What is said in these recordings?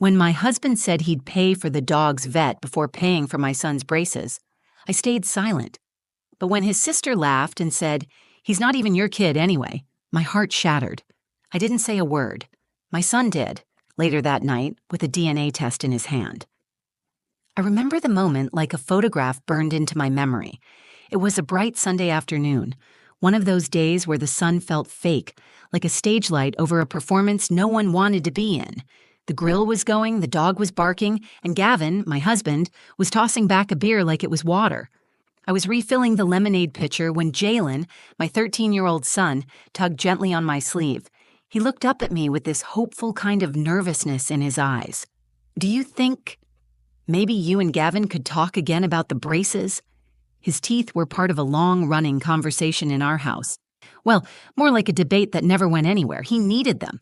When my husband said he'd pay for the dog's vet before paying for my son's braces, I stayed silent. But when his sister laughed and said, "He's not even your kid anyway," my heart shattered. I didn't say a word. My son did, later that night, with a DNA test in his hand. I remember the moment like a photograph burned into my memory. It was a bright Sunday afternoon, one of those days where the sun felt fake, like a stage light over a performance no one wanted to be in. The grill was going, the dog was barking, and Gavin, my husband, was tossing back a beer like it was water. I was refilling the lemonade pitcher when Jalen, my 13-year-old son, tugged gently on my sleeve. He looked up at me with this hopeful kind of nervousness in his eyes. "Do you think maybe you and Gavin could talk again about the braces?" His teeth were part of a long-running conversation in our house. Well, more like a debate that never went anywhere. He needed them.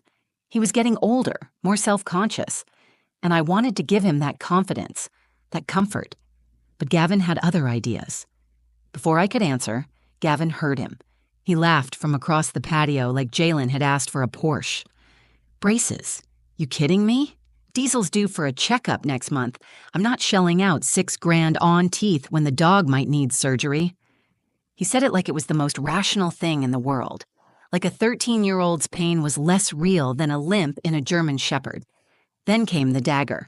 He was getting older, more self-conscious, and I wanted to give him that confidence, that comfort. But Gavin had other ideas. Before I could answer, Gavin heard him. He laughed from across the patio like Jalen had asked for a Porsche. "Braces? You kidding me? Diesel's due for a checkup next month. I'm not shelling out $6,000 on teeth when the dog might need surgery." He said it like it was the most rational thing in the world. Like a 13-year-old's pain was less real than a limp in a German shepherd. Then came the dagger.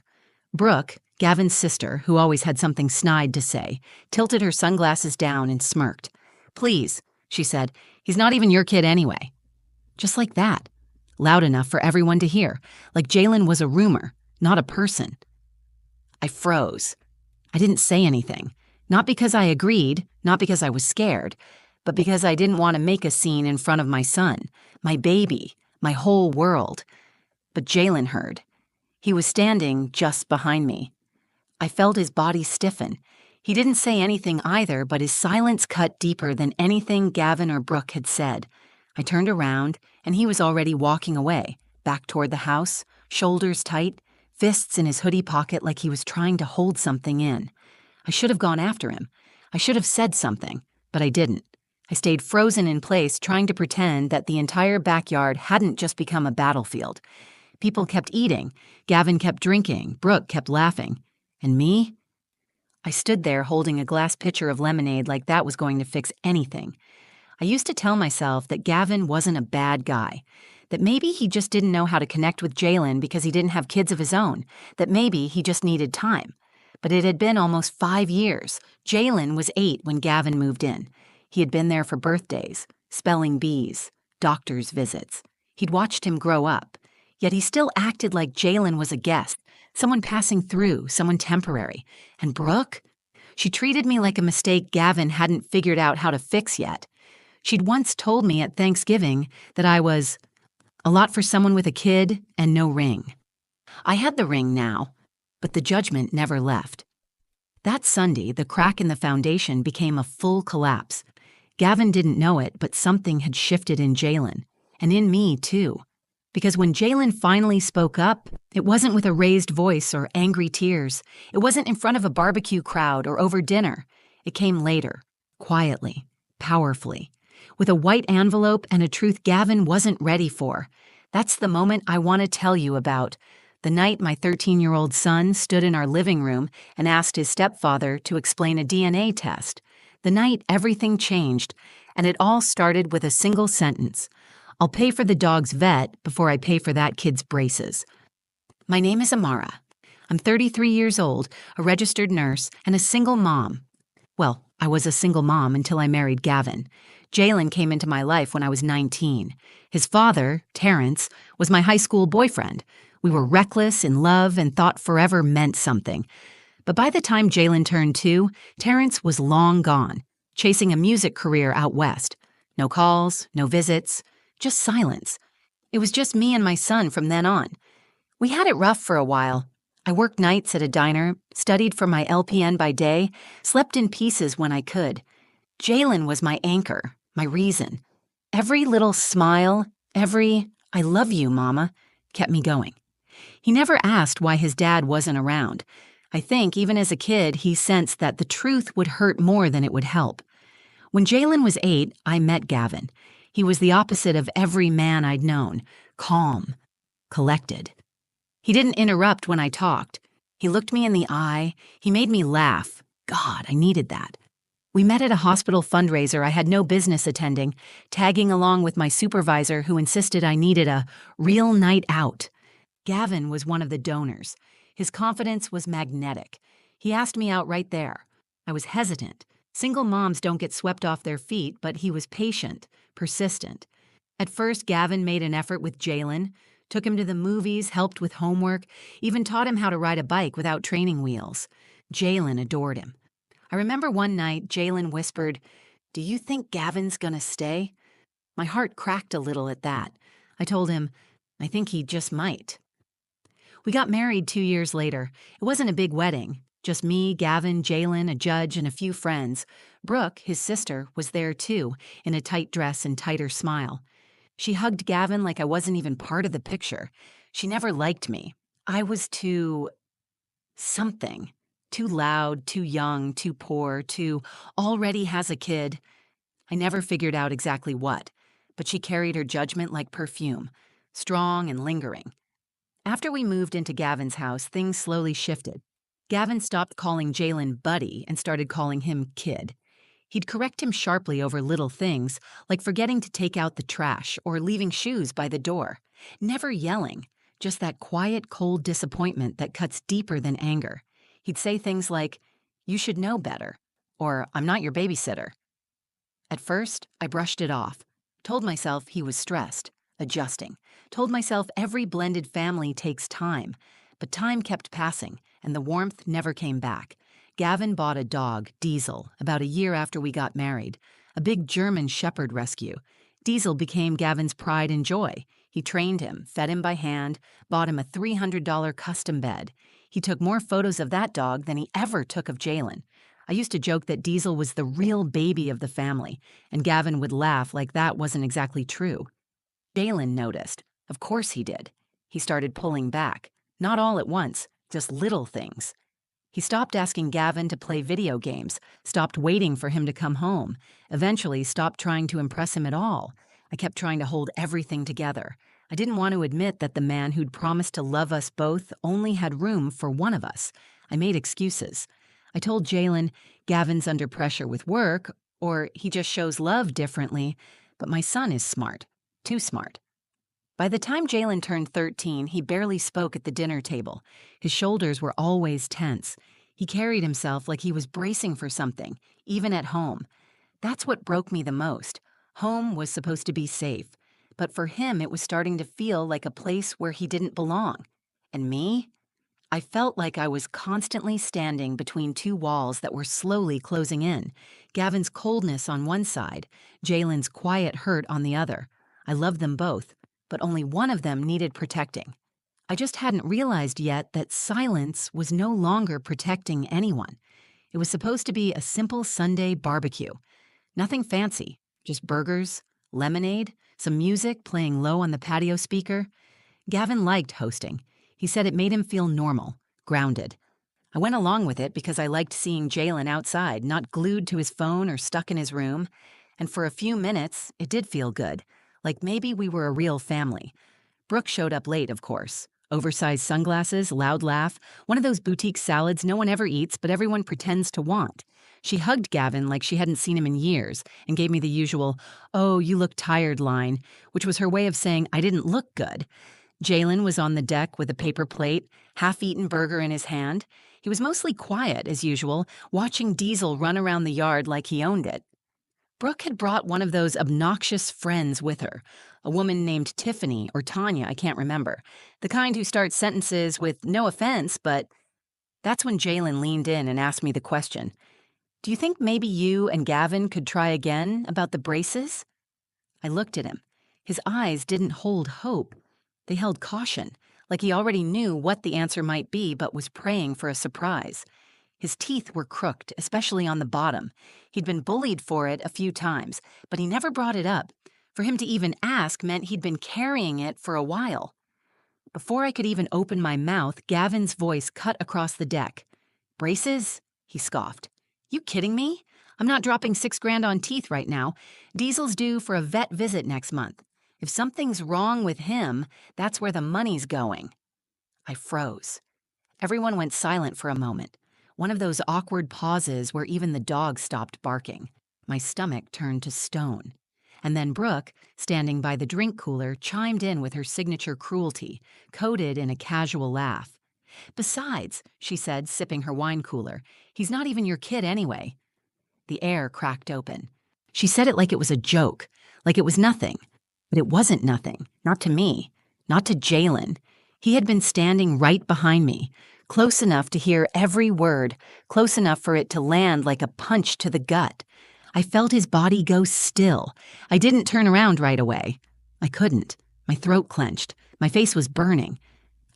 Brooke, Gavin's sister, who always had something snide to say, tilted her sunglasses down and smirked. "Please," she said, "he's not even your kid anyway." Just like that. Loud enough for everyone to hear, like Jalen was a rumor, not a person. I froze. I didn't say anything. Not because I agreed, not because I was scared, but because I didn't want to make a scene in front of my son, my baby, my whole world. But Jalen heard. He was standing just behind me. I felt his body stiffen. He didn't say anything either, but his silence cut deeper than anything Gavin or Brooke had said. I turned around, and he was already walking away, back toward the house, shoulders tight, fists in his hoodie pocket like he was trying to hold something in. I should have gone after him. I should have said something, but I didn't. I stayed frozen in place, trying to pretend that the entire backyard hadn't just become a battlefield. People kept eating, Gavin kept drinking, Brooke kept laughing. And me? I stood there holding a glass pitcher of lemonade like that was going to fix anything. I used to tell myself that Gavin wasn't a bad guy, that maybe he just didn't know how to connect with Jalen because he didn't have kids of his own, that maybe he just needed time. But it had been almost 5 years. Jalen was 8 when Gavin moved in. He had been there for birthdays, spelling bees, doctor's visits. He'd watched him grow up. Yet he still acted like Jalen was a guest, someone passing through, someone temporary. And Brooke? She treated me like a mistake Gavin hadn't figured out how to fix yet. She'd once told me at Thanksgiving that I was a lot for someone with a kid and no ring. I had the ring now, but the judgment never left. That Sunday, the crack in the foundation became a full collapse. Gavin didn't know it, but something had shifted in Jalen, and in me too. Because when Jalen finally spoke up, it wasn't with a raised voice or angry tears. It wasn't in front of a barbecue crowd or over dinner. It came later, quietly, powerfully, with a white envelope and a truth Gavin wasn't ready for. That's the moment I want to tell you about. The night my 13-year-old son stood in our living room and asked his stepfather to explain a DNA test. The night everything changed, and it all started with a single sentence. "I'll pay for the dog's vet before I pay for that kid's braces." My name is Amara. I'm 33 years old, a registered nurse, and a single mom. Well, I was a single mom until I married Gavin. Jalen came into my life when I was 19. His father, Terrence, was my high school boyfriend. We were reckless, in love, and thought forever meant something. But by the time Jalen turned 2, Terrence was long gone, chasing a music career out west. No calls, no visits, just silence. It was just me and my son from then on. We had it rough for a while. I worked nights at a diner, studied for my LPN by day, slept in pieces when I could. Jalen was my anchor, my reason. Every little smile, every "I love you, Mama," kept me going. He never asked why his dad wasn't around. I think, even as a kid, he sensed that the truth would hurt more than it would help. When Jalen was 8, I met Gavin. He was the opposite of every man I'd known, calm, collected. He didn't interrupt when I talked. He looked me in the eye. He made me laugh. God, I needed that. We met at a hospital fundraiser I had no business attending, tagging along with my supervisor who insisted I needed a real night out. Gavin was one of the donors. His confidence was magnetic. He asked me out right there. I was hesitant. Single moms don't get swept off their feet, but he was patient, persistent. At first, Gavin made an effort with Jalen, took him to the movies, helped with homework, even taught him how to ride a bike without training wheels. Jalen adored him. I remember one night, Jalen whispered, "Do you think Gavin's gonna stay?" My heart cracked a little at that. I told him, "I think he just might." We got married 2 years later. It wasn't a big wedding. Just me, Gavin, Jalen, a judge, and a few friends. Brooke, his sister, was there too, in a tight dress and tighter smile. She hugged Gavin like I wasn't even part of the picture. She never liked me. I was too something. Too loud, too young, too poor, too already has a kid. I never figured out exactly what, but she carried her judgment like perfume, strong and lingering. After we moved into Gavin's house, things slowly shifted. Gavin stopped calling Jalen buddy and started calling him kid. He'd correct him sharply over little things, like forgetting to take out the trash or leaving shoes by the door. Never yelling, just that quiet, cold disappointment that cuts deeper than anger. He'd say things like, "You should know better," or "I'm not your babysitter." At first, I brushed it off, told myself he was stressed, adjusting, told myself every blended family takes time, but time kept passing, and the warmth never came back. Gavin bought a dog, Diesel, about a year after we got married, a big German Shepherd rescue. Diesel became Gavin's pride and joy. He trained him, fed him by hand, bought him a $300 custom bed. He took more photos of that dog than he ever took of Jalen. I used to joke that Diesel was the real baby of the family, and Gavin would laugh like that wasn't exactly true. Jalen noticed. Of course he did. He started pulling back. Not all at once, just little things. He stopped asking Gavin to play video games, stopped waiting for him to come home, eventually stopped trying to impress him at all. I kept trying to hold everything together. I didn't want to admit that the man who'd promised to love us both only had room for one of us. I made excuses. I told Jalen, Gavin's under pressure with work, or he just shows love differently, but my son is smart. Too smart. By the time Jalen turned 13, he barely spoke at the dinner table. His shoulders were always tense. He carried himself like he was bracing for something, even at home. That's what broke me the most. Home was supposed to be safe, but for him it was starting to feel like a place where he didn't belong. And me? I felt like I was constantly standing between two walls that were slowly closing in. Gavin's coldness on one side, Jalen's quiet hurt on the other. I loved them both, but only one of them needed protecting. I just hadn't realized yet that silence was no longer protecting anyone. It was supposed to be a simple Sunday barbecue. Nothing fancy, just burgers, lemonade, some music playing low on the patio speaker. Gavin liked hosting. He said it made him feel normal, grounded. I went along with it because I liked seeing Jalen outside, not glued to his phone or stuck in his room. And for a few minutes, it did feel good, like maybe we were a real family. Brooke showed up late, of course. Oversized sunglasses, loud laugh, one of those boutique salads no one ever eats but everyone pretends to want. She hugged Gavin like she hadn't seen him in years and gave me the usual, "Oh, you look tired" line, which was her way of saying I didn't look good. Jalen was on the deck with a paper plate, half-eaten burger in his hand. He was mostly quiet, as usual, watching Diesel run around the yard like he owned it. Brooke had brought one of those obnoxious friends with her, a woman named Tiffany or Tanya, I can't remember, the kind who starts sentences with "no offense, but..." That's when Jalen leaned in and asked me the question, "Do you think maybe you and Gavin could try again about the braces?" I looked at him. His eyes didn't hold hope. They held caution, like he already knew what the answer might be but was praying for a surprise. His teeth were crooked, especially on the bottom. He'd been bullied for it a few times, but he never brought it up. For him to even ask meant he'd been carrying it for a while. Before I could even open my mouth, Gavin's voice cut across the deck. "Braces?" he scoffed. "You kidding me? I'm not dropping $6,000 on teeth right now. Diesel's due for a vet visit next month. If something's wrong with him, that's where the money's going." I froze. Everyone went silent for a moment, one of those awkward pauses where even the dog stopped barking. My stomach turned to stone. And then Brooke, standing by the drink cooler, chimed in with her signature cruelty, coded in a casual laugh. "Besides," she said, sipping her wine cooler, "he's not even your kid anyway." The air cracked open. She said it like it was a joke, like it was nothing. But it wasn't nothing, not to me, not to Jalen. He had been standing right behind me, close enough to hear every word, close enough for it to land like a punch to the gut. I felt his body go still. I didn't turn around right away. I couldn't. My throat clenched. My face was burning.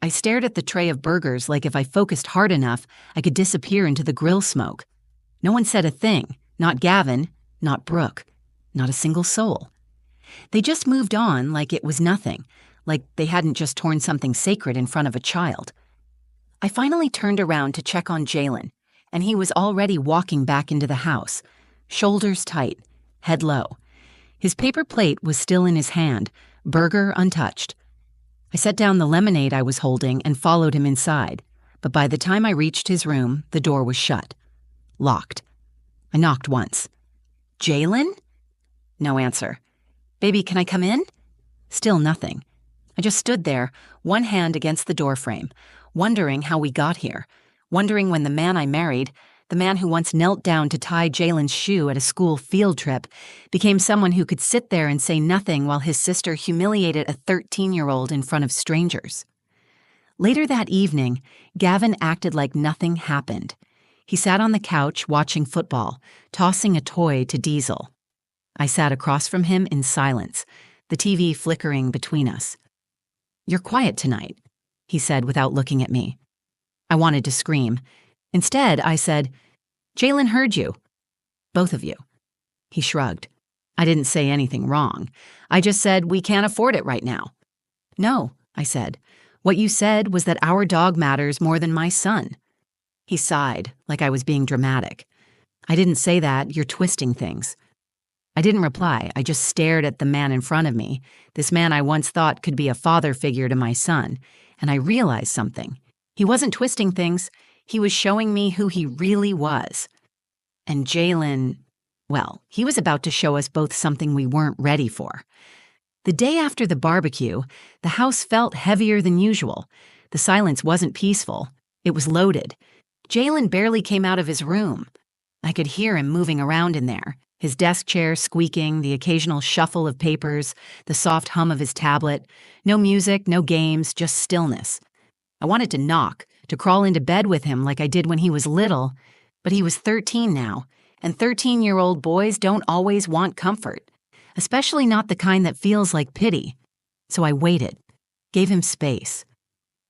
I stared at the tray of burgers like if I focused hard enough, I could disappear into the grill smoke. No one said a thing. Not Gavin, not Brooke, not a single soul. They just moved on like it was nothing, like they hadn't just torn something sacred in front of a child. I finally turned around to check on Jalen, and he was already walking back into the house, shoulders tight, head low. His paper plate was still in his hand, burger untouched. I set down the lemonade I was holding and followed him inside, but by the time I reached his room, the door was shut. Locked. I knocked once. "Jalen?" No answer. "Baby, can I come in?" Still nothing. I just stood there, one hand against the doorframe, wondering how we got here, wondering when the man I married, the man who once knelt down to tie Jalen's shoe at a school field trip, became someone who could sit there and say nothing while his sister humiliated a 13-year-old in front of strangers. Later that evening, Gavin acted like nothing happened. He sat on the couch watching football, tossing a toy to Diesel. I sat across from him in silence, the TV flickering between us. "You're quiet tonight," he said without looking at me. I wanted to scream. Instead, I said, "Jalen heard you. Both of you." He shrugged. I didn't say anything wrong. I just said, "We can't afford it right now." "No," I said. "What you said was that our dog matters more than my son." He sighed, like I was being dramatic. "I didn't say that. You're twisting things." I didn't reply. I just stared at the man in front of me, this man I once thought could be a father figure to my son, and I realized something. He wasn't twisting things. He was showing me who he really was. And Jalen, well, he was about to show us both something we weren't ready for. The day after the barbecue, the house felt heavier than usual. The silence wasn't peaceful. It was loaded. Jalen barely came out of his room. I could hear him moving around in there, his desk chair squeaking, the occasional shuffle of papers, the soft hum of his tablet. No music, no games, just stillness. I wanted to knock, to crawl into bed with him like I did when he was little, but he was 13 now, and 13-year-old boys don't always want comfort, especially not the kind that feels like pity. So I waited, gave him space.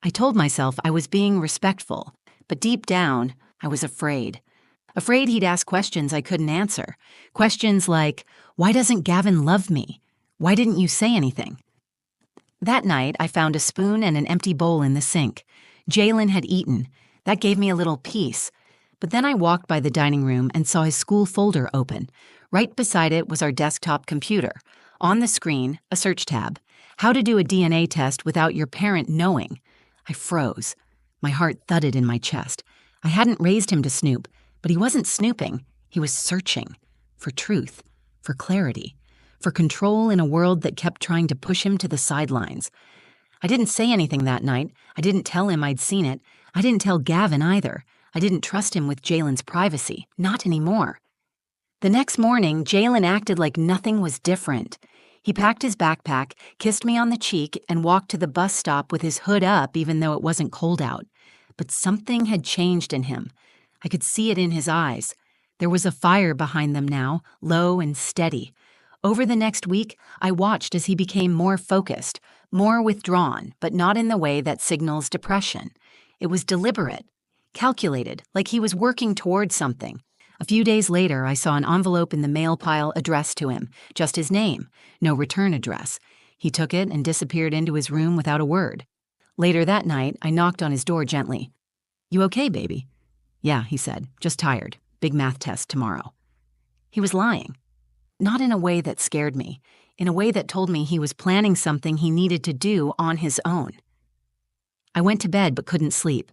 I told myself I was being respectful, but deep down, I was afraid. Afraid he'd ask questions I couldn't answer. Questions like, "Why doesn't Gavin love me? Why didn't you say anything?" That night, I found a spoon and an empty bowl in the sink. Jalen had eaten. That gave me a little peace. But then I walked by the dining room and saw his school folder open. Right beside it was our desktop computer. On the screen, a search tab. How to do a DNA test without your parent knowing. I froze. My heart thudded in my chest. I hadn't raised him to snoop, but he wasn't snooping. He was searching. For truth. For clarity. For control in a world that kept trying to push him to the sidelines. I didn't say anything that night. I didn't tell him I'd seen it. I didn't tell Gavin either. I didn't trust him with Jalen's privacy. Not anymore. The next morning, Jalen acted like nothing was different. He packed his backpack, kissed me on the cheek, and walked to the bus stop with his hood up even though it wasn't cold out. But something had changed in him. I could see it in his eyes. There was a fire behind them now, low and steady. Over the next week, I watched as he became more focused, more withdrawn, but not in the way that signals depression. It was deliberate, calculated, like he was working toward something. A few days later, I saw an envelope in the mail pile addressed to him, just his name, no return address. He took it and disappeared into his room without a word. Later that night, I knocked on his door gently. "You okay, baby?" "Yeah," he said, "just tired. Big math test tomorrow." He was lying. Not in a way that scared me, in a way that told me he was planning something he needed to do on his own. I went to bed but couldn't sleep.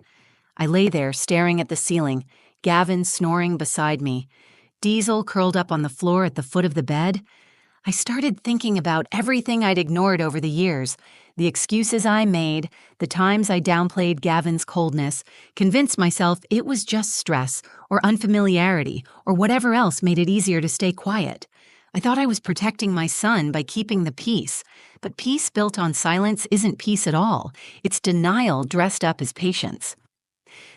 I lay there staring at the ceiling, Gavin snoring beside me, Diesel curled up on the floor at the foot of the bed. I started thinking about everything I'd ignored over the years, the excuses I made, the times I downplayed Gavin's coldness, convinced myself it was just stress or unfamiliarity or whatever else made it easier to stay quiet. I thought I was protecting my son by keeping the peace, but peace built on silence isn't peace at all. It's denial dressed up as patience.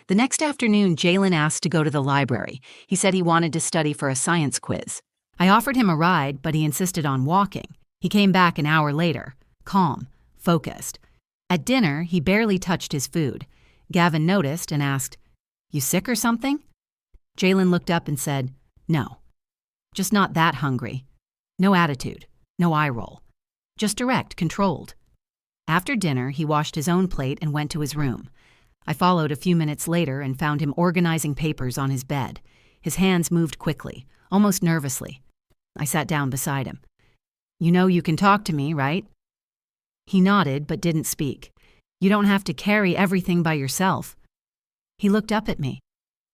The next afternoon, Jalen asked to go to the library. He said he wanted to study for a science quiz. I offered him a ride, but he insisted on walking. He came back an hour later, calm, focused. At dinner, he barely touched his food. Gavin noticed and asked, "You sick or something?" Jalen looked up and said, "No. Just not that hungry. No attitude, no eye roll. Just direct, controlled." After dinner, he washed his own plate and went to his room. I followed a few minutes later and found him organizing papers on his bed. His hands moved quickly, almost nervously. I sat down beside him. "You know you can talk to me, right?" He nodded but didn't speak. "You don't have to carry everything by yourself." He looked up at me,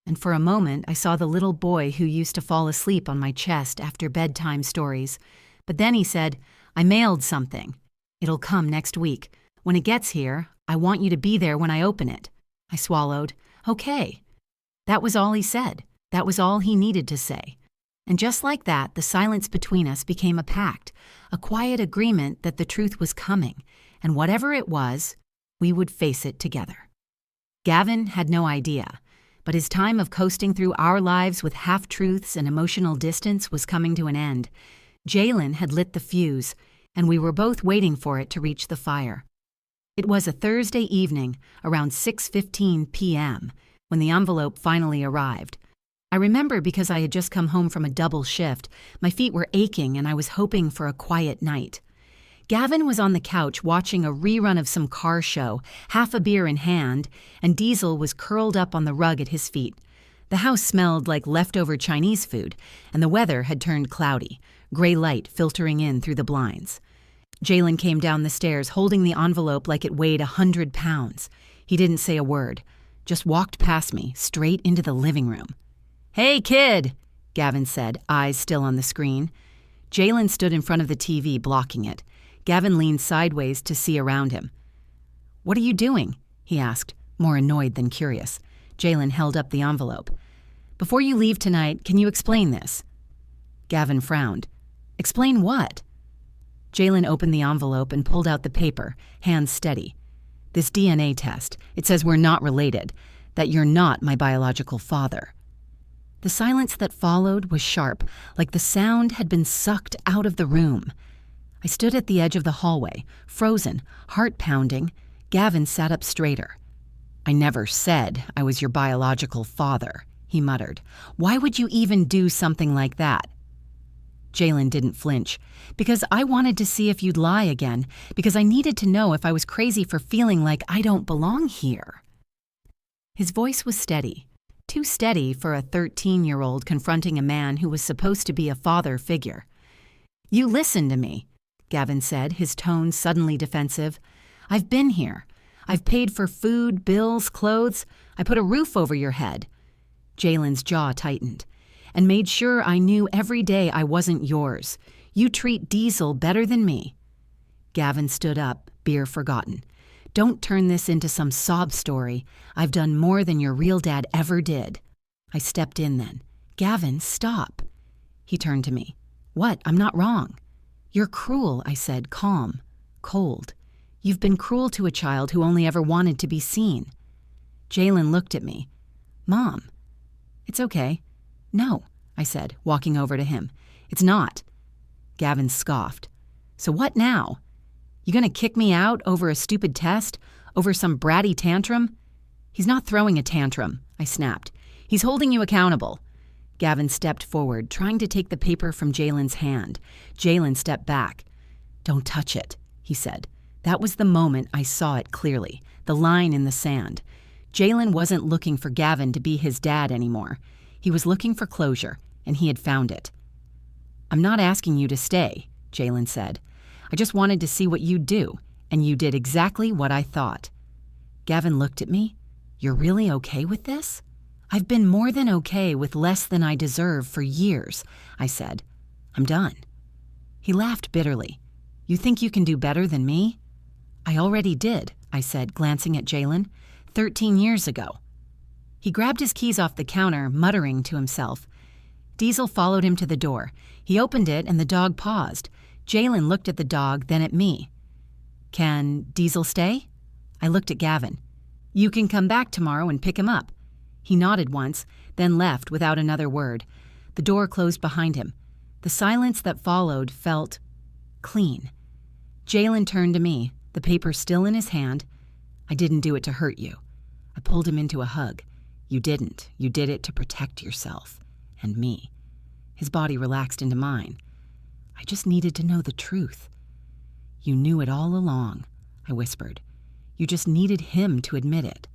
and for a moment I saw the little boy who used to fall asleep on my chest after bedtime stories. But then he said, "I mailed something. It'll come next week. When it gets here, I want you to be there when I open it." I swallowed. "Okay." That was all he said. That was all he needed to say. And just like that, the silence between us became a pact, a quiet agreement that the truth was coming, and whatever it was, we would face it together. Gavin had no idea, but his time of coasting through our lives with half-truths and emotional distance was coming to an end. Jalen had lit the fuse, and we were both waiting for it to reach the fire. It was a Thursday evening, around 6:15 p.m., when the envelope finally arrived. I remember because I had just come home from a double shift. My feet were aching and I was hoping for a quiet night. Gavin was on the couch watching a rerun of some car show, half a beer in hand, and Diesel was curled up on the rug at his feet. The house smelled like leftover Chinese food, and the weather had turned cloudy, gray light filtering in through the blinds. Jalen came down the stairs holding the envelope like it weighed 100 pounds. He didn't say a word, just walked past me, straight into the living room. "Hey, kid," Gavin said, eyes still on the screen. Jalen stood in front of the TV, blocking it. Gavin leaned sideways to see around him. "What are you doing?" he asked, more annoyed than curious. Jalen held up the envelope. "Before you leave tonight, can you explain this?" Gavin frowned. "Explain what?" Jalen opened the envelope and pulled out the paper, hands steady. "This DNA test. It says we're not related, that you're not my biological father." The silence that followed was sharp, like the sound had been sucked out of the room. I stood at the edge of the hallway, frozen, heart pounding. Gavin sat up straighter. "I never said I was your biological father," he muttered. "Why would you even do something like that?" Jalen didn't flinch. "Because I wanted to see if you'd lie again, because I needed to know if I was crazy for feeling like I don't belong here." His voice was steady. Too steady for a 13-year-old confronting a man who was supposed to be a father figure. "You listen to me," Gavin said, his tone suddenly defensive. "I've been here. I've paid for food, bills, clothes. I put a roof over your head." Jalen's jaw tightened. "And made sure I knew every day I wasn't yours. You treat Diesel better than me." Gavin stood up, beer forgotten. "Don't turn this into some sob story. I've done more than your real dad ever did." I stepped in then. "Gavin, stop." He turned to me. "What? I'm not wrong." "You're cruel," I said, calm, cold. "You've been cruel to a child who only ever wanted to be seen." Jalen looked at me. "Mom." "It's okay." "No," I said, walking over to him. "It's not." Gavin scoffed. "So what now? You gonna kick me out over a stupid test? Over some bratty tantrum?" "He's not throwing a tantrum," I snapped. "He's holding you accountable." Gavin stepped forward, trying to take the paper from Jalen's hand. Jalen stepped back. "Don't touch it," he said. That was the moment I saw it clearly, the line in the sand. Jalen wasn't looking for Gavin to be his dad anymore. He was looking for closure, and he had found it. "I'm not asking you to stay," Jalen said. "I just wanted to see what you'd do, and you did exactly what I thought." Gavin looked at me. "You're really okay with this?" "I've been more than okay with less than I deserve for years," I said. "I'm done." He laughed bitterly. "You think you can do better than me?" "I already did," I said, glancing at Jalen. 13 years ago. He grabbed his keys off the counter, muttering to himself. Diesel followed him to the door. He opened it and the dog paused. Jalen looked at the dog, then at me. "Can Diesel stay?" I looked at Gavin. "You can come back tomorrow and pick him up." He nodded once, then left without another word. The door closed behind him. The silence that followed felt clean. Jalen turned to me, the paper still in his hand. "I didn't do it to hurt you." I pulled him into a hug. "You didn't. You did it to protect yourself. And me." His body relaxed into mine. "I just needed to know the truth." "You knew it all along," I whispered. "You just needed him to admit it."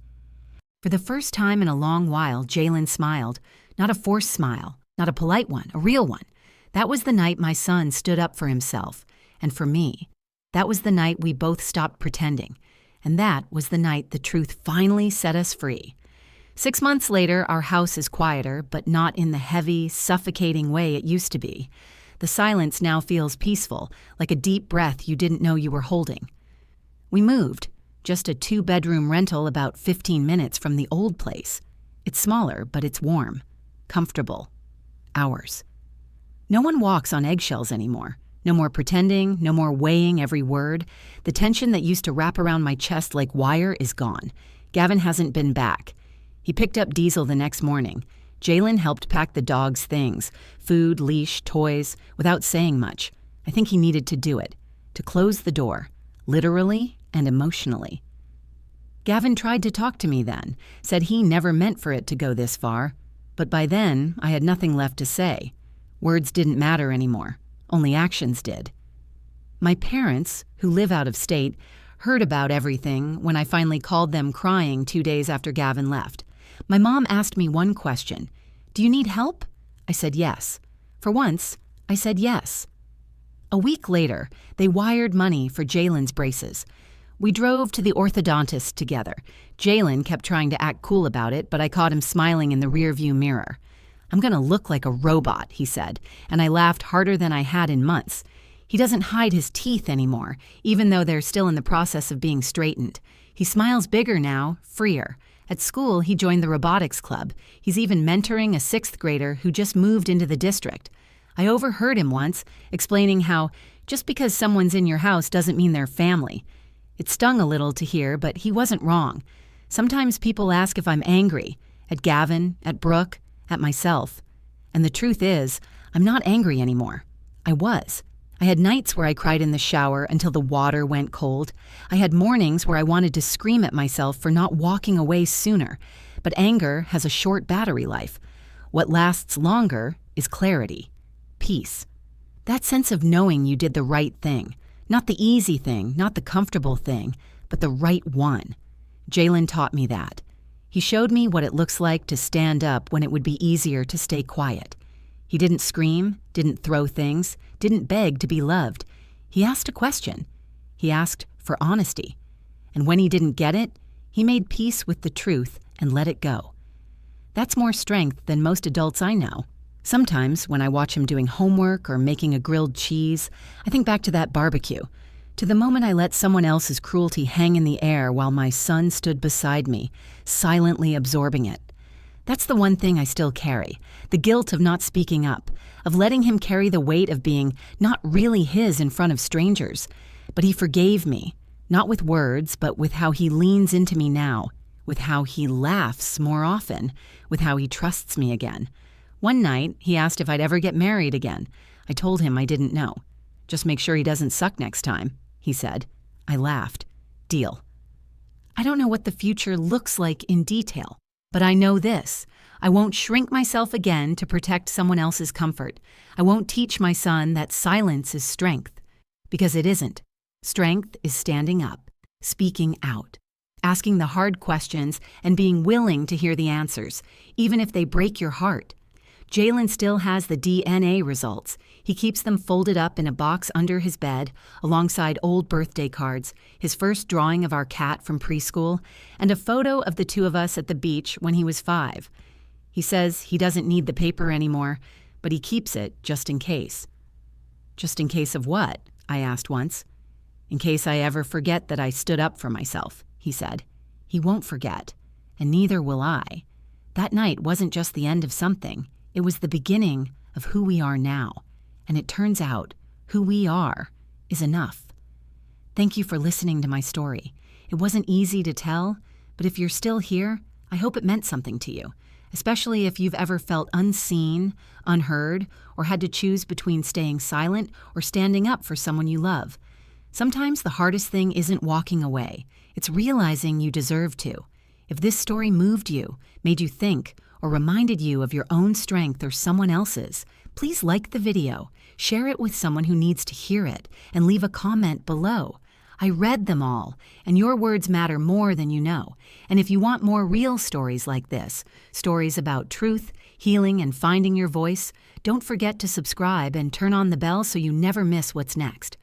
For the first time in a long while, Jalen smiled. Not a forced smile, not a polite one, a real one. That was the night my son stood up for himself. And for me, that was the night we both stopped pretending. And that was the night the truth finally set us free. 6 months later, our house is quieter, but not in the heavy, suffocating way it used to be. The silence now feels peaceful, like a deep breath you didn't know you were holding. We moved, just a 2-bedroom rental about 15 minutes from the old place. It's smaller, but it's warm, comfortable, ours. No one walks on eggshells anymore. No more pretending, no more weighing every word. The tension that used to wrap around my chest like wire is gone. Gavin hasn't been back. He picked up Diesel the next morning. Jalen helped pack the dog's things, food, leash, toys, without saying much. I think he needed to do it, to close the door, literally and emotionally. Gavin tried to talk to me then, said he never meant for it to go this far. But by then, I had nothing left to say. Words didn't matter anymore. Only actions did. My parents, who live out of state, heard about everything when I finally called them crying 2 days after Gavin left. My mom asked me one question. "Do you need help?" I said yes. For once, I said yes. A week later, they wired money for Jalen's braces. We drove to the orthodontist together. Jalen kept trying to act cool about it, but I caught him smiling in the rearview mirror. "I'm going to look like a robot," he said, and I laughed harder than I had in months. He doesn't hide his teeth anymore, even though they're still in the process of being straightened. He smiles bigger now, freer. At school, he joined the robotics club. He's even mentoring a 6th grader who just moved into the district. I overheard him once, explaining how just because someone's in your house doesn't mean they're family. It stung a little to hear, but he wasn't wrong. Sometimes people ask if I'm angry, at Gavin, at Brooke, at myself. And the truth is, I'm not angry anymore. I was. I had nights where I cried in the shower until the water went cold. I had mornings where I wanted to scream at myself for not walking away sooner. But anger has a short battery life. What lasts longer is clarity, peace. That sense of knowing you did the right thing. Not the easy thing, not the comfortable thing, but the right one. Jalen taught me that. He showed me what it looks like to stand up when it would be easier to stay quiet. He didn't scream, didn't throw things, didn't beg to be loved. He asked a question. He asked for honesty. And when he didn't get it, he made peace with the truth and let it go. That's more strength than most adults I know. Sometimes, when I watch him doing homework or making a grilled cheese, I think back to that barbecue, to the moment I let someone else's cruelty hang in the air while my son stood beside me, silently absorbing it. That's the one thing I still carry, the guilt of not speaking up, of letting him carry the weight of being not really his in front of strangers. But he forgave me, not with words, but with how he leans into me now, with how he laughs more often, with how he trusts me again. One night, he asked if I'd ever get married again. I told him I didn't know. "Just make sure he doesn't suck next time," he said. I laughed. Deal. I don't know what the future looks like in detail, but I know this. I won't shrink myself again to protect someone else's comfort. I won't teach my son that silence is strength, because it isn't. Strength is standing up, speaking out, asking the hard questions and being willing to hear the answers, even if they break your heart. Jalen still has the DNA results. He keeps them folded up in a box under his bed, alongside old birthday cards, his first drawing of our cat from preschool, and a photo of the two of us at the beach when he was 5. He says he doesn't need the paper anymore, but he keeps it just in case. Just in case of what? I asked once. In case I ever forget that I stood up for myself, he said. He won't forget, and neither will I. That night wasn't just the end of something. It was the beginning of who we are now, and it turns out who we are is enough. Thank you for listening to my story. It wasn't easy to tell, but if you're still here, I hope it meant something to you, especially if you've ever felt unseen, unheard, or had to choose between staying silent or standing up for someone you love. Sometimes the hardest thing isn't walking away. It's realizing you deserve to. If this story moved you, made you think, or reminded you of your own strength or someone else's, please like the video, share it with someone who needs to hear it, and leave a comment below. I read them all, and your words matter more than you know. And if you want more real stories like this, stories about truth, healing, and finding your voice, don't forget to subscribe and turn on the bell so you never miss what's next.